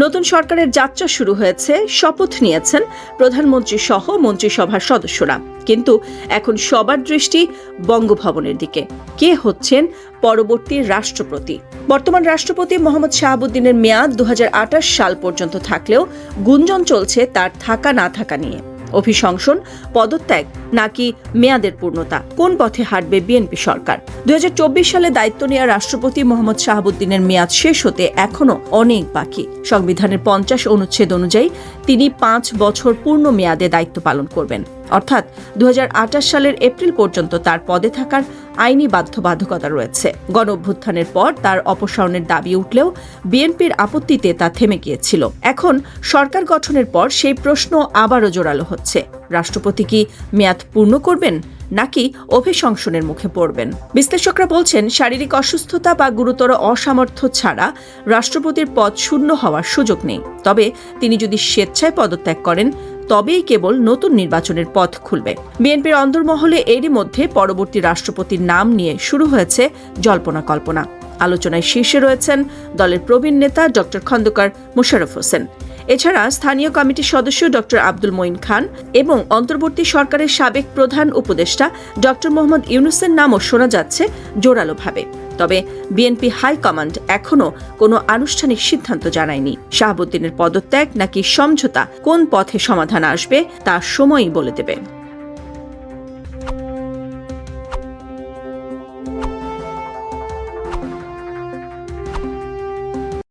নতুন সরকারের যাত্রা শুরু হয়েছে, শপথ নিয়েছেন প্রধানমন্ত্রী সহ মন্ত্রিসভার সদস্যরা। কিন্তু এখন সবার দৃষ্টি বঙ্গভবনের দিকে। কে হচ্ছেন পরবর্তী রাষ্ট্রপতি? বর্তমান রাষ্ট্রপতি মোহাম্মদ শাহাবুদ্দিনের মেয়াদ 2028 সাল পর্যন্ত থাকলেও গুঞ্জন চলছে তার থাকা না থাকা নিয়ে। অভিশংসন, পদত্যাগ নাকি মেয়াদের পূর্ণতা, কোন পথে হাঁটবে বিএনপি সরকার? 2024 সালে দায়িত্ব নেওয়া রাষ্ট্রপতি মোহাম্মদ শাহাবুদ্দিনের মেয়াদ শেষ হতে এখনো অনেক বাকি। সংবিধানের 50 অনুচ্ছেদ অনুযায়ী তিনি 5 বছর পূর্ণ মেয়াদে দায়িত্ব পালন করবেন, অর্থাৎ 2028 সালের এপ্রিল পর্যন্ত তার পদে থাকার আইনি বাধ্যবাধকতা রয়েছে। গণঅভ্যুত্থানের পর তার অপসারণের দাবি উঠলেও বিএনপির আপত্তিতে তা থেমে গিয়েছিল। এখন সরকার গঠনের পর সেই প্রশ্ন আবারও জোরালো হচ্ছে। রাষ্ট্রপতি কি মেয়াদ পূর্ণ করবেন নাকি অভিশংসনের মুখে পড়বেন? বিশ্লেষকরা বলছেন, শারীরিক অসুস্থতা বা গুরুতর অসামর্থ্য ছাড়া রাষ্ট্রপতির পদ শূন্য হওয়ার সুযোগ নেই। তবে তিনি যদি স্বেচ্ছায় পদত্যাগ করেন তবেই কেবল নতুন নির্বাচনের পথ খুলবে। বিএনপির অন্দরমহলে এরই মধ্যে পরবর্তী রাষ্ট্রপতির নাম নিয়ে শুরু হয়েছে জল্পনা কল্পনা। আলোচনায় শীর্ষে রয়েছেন দলের প্রবীণ নেতা ডক্টর খন্দকার মোশাররফ হোসেন। এছাড়া স্থানীয় কমিটির সদস্য ডক্টর আব্দুল মঈন খান এবং অন্তর্বর্তী সরকারের সাবেক প্রধান উপদেষ্টা ডক্টর মোহাম্মদ ইউনূসের নামও শোনা যাচ্ছে জোরালোভাবে। তবে বিএনপি হাইকমান্ড এখনো কোনো আনুষ্ঠানিক সিদ্ধান্ত জানায়নি। শাহাবুদ্দিনের পদত্যাগ নাকি সমঝোতা, কোন পথে সমাধান আসবে তা সময়ই বলে দেবে।